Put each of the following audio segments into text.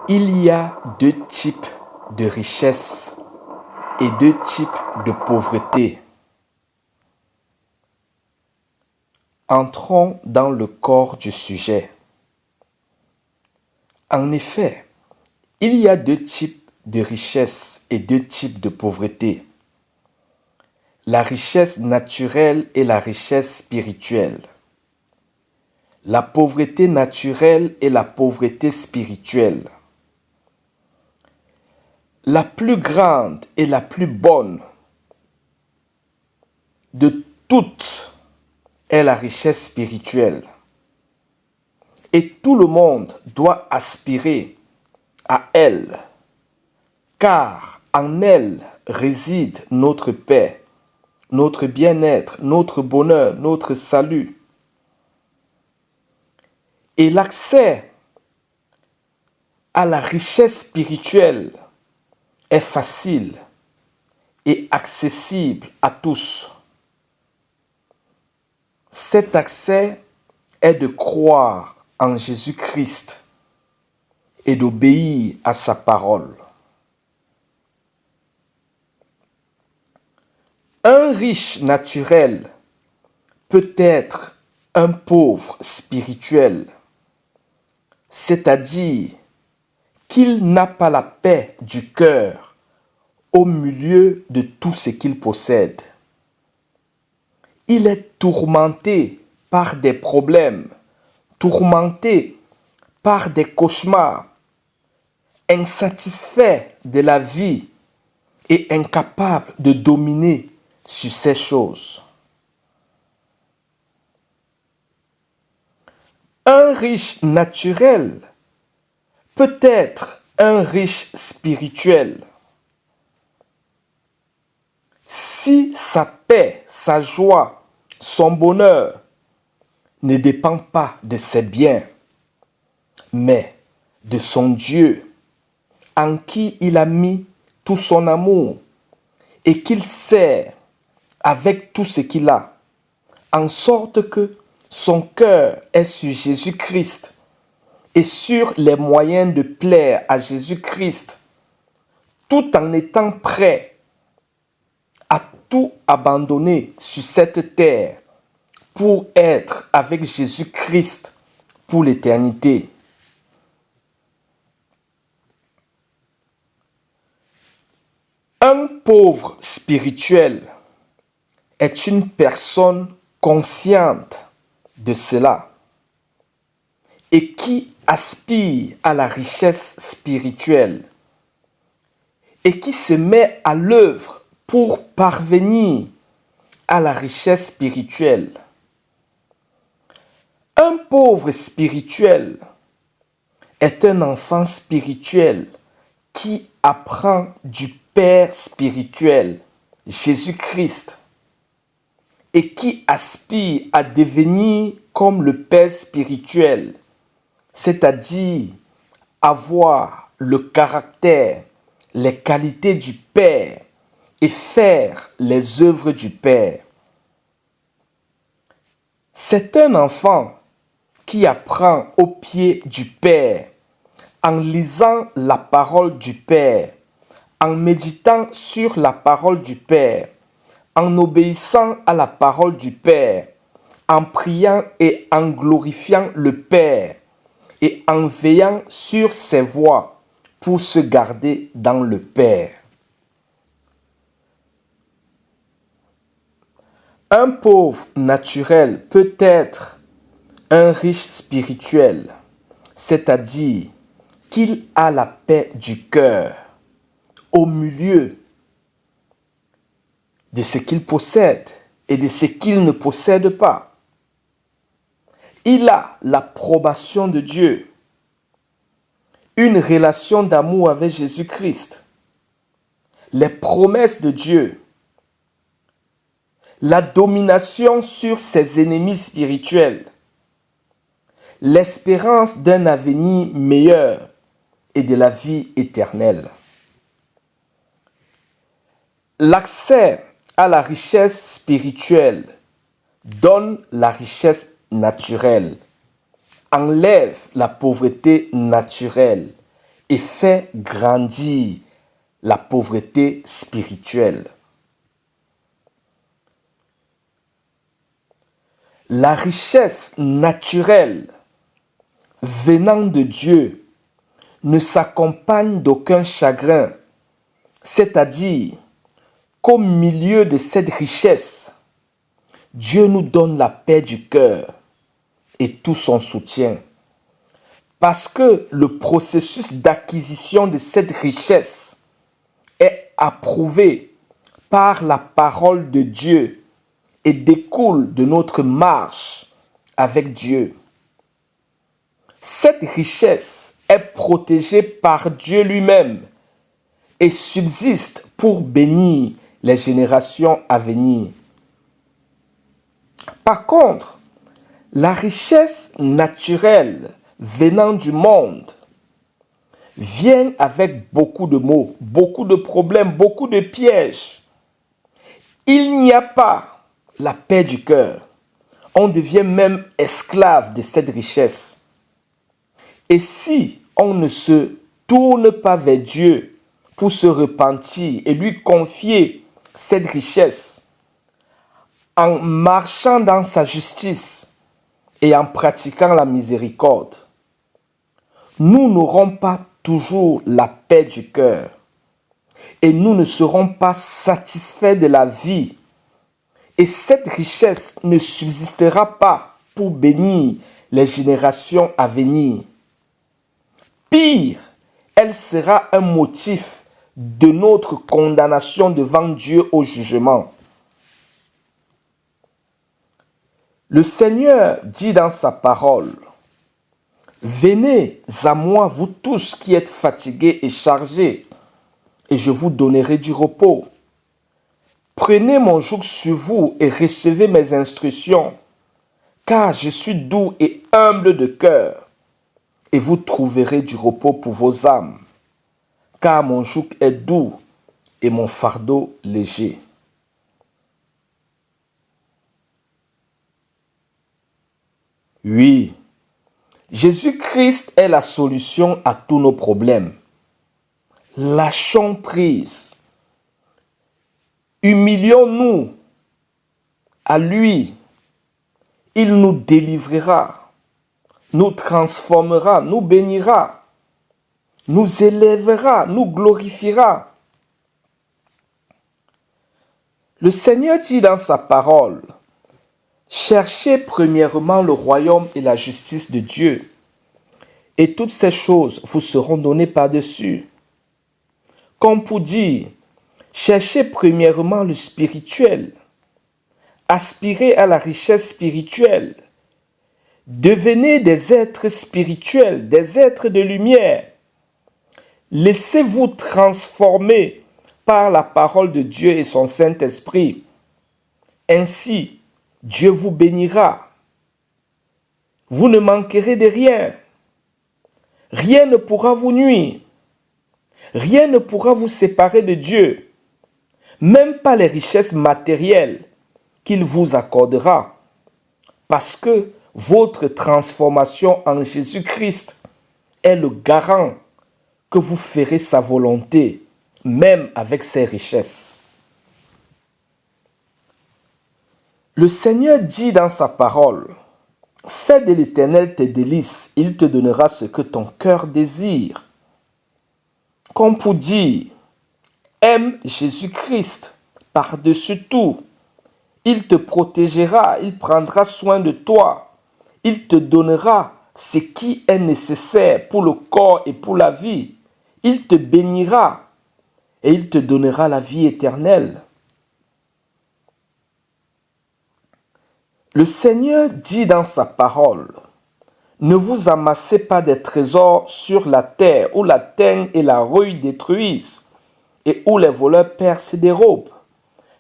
Il y a deux types de richesse et deux types de pauvreté. Entrons dans le corps du sujet. En effet, il y a deux types de richesse et deux types de pauvreté. La richesse naturelle et la richesse spirituelle. La pauvreté naturelle et la pauvreté spirituelle. La plus grande et la plus bonne de toutes est la richesse spirituelle. Et tout le monde doit aspirer à elle, car en elle réside notre paix, notre bien-être, notre bonheur, notre salut. Et l'accès à la richesse spirituelle est facile et accessible à tous. Cet accès est de croire en Jésus-Christ et d'obéir à sa parole. Un riche naturel peut être un pauvre spirituel, c'est-à-dire qu'il n'a pas la paix du cœur au milieu de tout ce qu'il possède. Il est tourmenté par des problèmes, tourmenté par des cauchemars, insatisfait de la vie et incapable de dominer sur ces choses. Un riche naturel peut être un riche spirituel si sa paix, sa joie, son bonheur ne dépend pas de ses biens, mais de son Dieu, en qui il a mis tout son amour et qu'il sert avec tout ce qu'il a, en sorte que son cœur est sur Jésus-Christ et sur les moyens de plaire à Jésus-Christ, tout en étant prêt à tout abandonner sur cette terre pour être avec Jésus-Christ pour l'éternité. Un pauvre spirituel est une personne consciente de cela et qui aspire à la richesse spirituelle et qui se met à l'œuvre pour parvenir à la richesse spirituelle. Un pauvre spirituel est un enfant spirituel qui apprend du Père spirituel, Jésus-Christ, et qui aspire à devenir comme le Père spirituel, c'est-à-dire avoir le caractère, les qualités du Père et faire les œuvres du Père. C'est un enfant qui apprend au pied du Père en lisant la parole du Père, en méditant sur la parole du Père, en obéissant à la parole du Père, en priant et en glorifiant le Père et en veillant sur ses voies pour se garder dans le Père. Un pauvre naturel peut être un riche spirituel, c'est-à-dire qu'il a la paix du cœur au milieu de ce qu'il possède et de ce qu'il ne possède pas. Il a l'approbation de Dieu, une relation d'amour avec Jésus-Christ, les promesses de Dieu, la domination sur ses ennemis spirituels, l'espérance d'un avenir meilleur et de la vie éternelle. L'accès à la richesse spirituelle donne la richesse naturelle, enlève la pauvreté naturelle et fait grandir la pauvreté spirituelle. La richesse naturelle venant de Dieu ne s'accompagne d'aucun chagrin, c'est-à-dire qu'au milieu de cette richesse, Dieu nous donne la paix du cœur et tout son soutien. Parce que le processus d'acquisition de cette richesse est approuvé par la parole de Dieu et découle de notre marche avec Dieu. Cette richesse est protégée par Dieu lui-même et subsiste pour bénir les générations à venir. Par contre, la richesse naturelle venant du monde vient avec beaucoup de maux, beaucoup de problèmes, beaucoup de pièges. Il n'y a pas la paix du cœur. On devient même esclave de cette richesse. Et si on ne se tourne pas vers Dieu pour se repentir et lui confier cette richesse, en marchant dans sa justice et en pratiquant la miséricorde, nous n'aurons pas toujours la paix du cœur et nous ne serons pas satisfaits de la vie. Et cette richesse ne subsistera pas pour bénir les générations à venir. Pire, elle sera un motif de notre condamnation devant Dieu au jugement. Le Seigneur dit dans sa parole, « Venez à moi, vous tous qui êtes fatigués et chargés, et je vous donnerai du repos. Prenez mon joug sur vous et recevez mes instructions, car je suis doux et humble de cœur, et vous trouverez du repos pour vos âmes, car mon joug est doux et mon fardeau léger. » Oui, Jésus-Christ est la solution à tous nos problèmes. Lâchons prise. Humilions-nous à lui. Il nous délivrera, nous transformera, nous bénira, nous élèvera, nous glorifiera. Le Seigneur dit dans sa parole, « Cherchez premièrement le royaume et la justice de Dieu, et toutes ces choses vous seront données par-dessus. » Comme pour dire, cherchez premièrement le spirituel, aspirez à la richesse spirituelle, devenez des êtres spirituels, des êtres de lumière. Laissez-vous transformer par la parole de Dieu et son Saint-Esprit. Ainsi, Dieu vous bénira. Vous ne manquerez de rien. Rien ne pourra vous nuire. Rien ne pourra vous séparer de Dieu. Même pas les richesses matérielles qu'il vous accordera. Parce que votre transformation en Jésus-Christ est le garant que vous ferez sa volonté, même avec ses richesses. Le Seigneur dit dans sa parole, « Fais de l'Éternel tes délices, il te donnera ce que ton cœur désire. » Comme pour dire, aime Jésus-Christ par-dessus tout. Il te protégera, il prendra soin de toi. Il te donnera ce qui est nécessaire pour le corps et pour la vie. Il te bénira et il te donnera la vie éternelle. Le Seigneur dit dans sa parole, « Ne vous amassez pas des trésors sur la terre où la teigne et la rouille détruisent et où les voleurs percent des robes.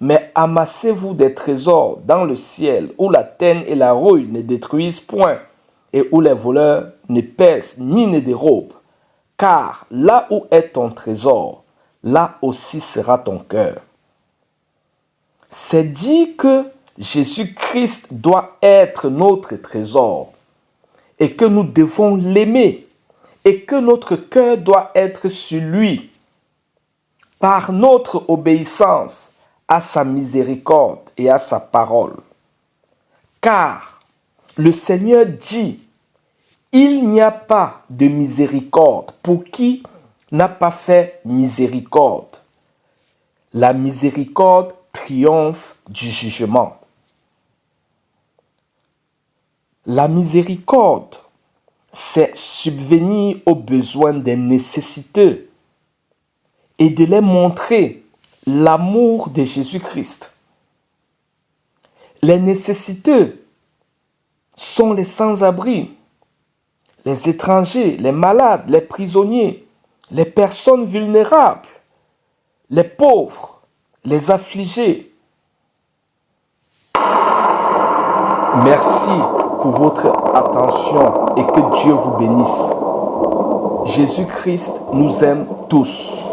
Mais amassez-vous des trésors dans le ciel où la teigne et la rouille ne détruisent point et où les voleurs ne percent ni ne dérobent. Car là où est ton trésor, là aussi sera ton cœur. » C'est dit que Jésus-Christ doit être notre trésor et que nous devons l'aimer et que notre cœur doit être sur lui par notre obéissance à sa miséricorde et à sa parole. Car le Seigneur dit, il n'y a pas de miséricorde pour qui n'a pas fait miséricorde. La miséricorde triomphe du jugement. La miséricorde, c'est subvenir aux besoins des nécessiteux et de les montrer l'amour de Jésus-Christ. Les nécessiteux sont les sans-abri, les étrangers, les malades, les prisonniers, les personnes vulnérables, les pauvres, les affligés. Merci pour votre attention et que Dieu vous bénisse. Jésus-Christ nous aime tous.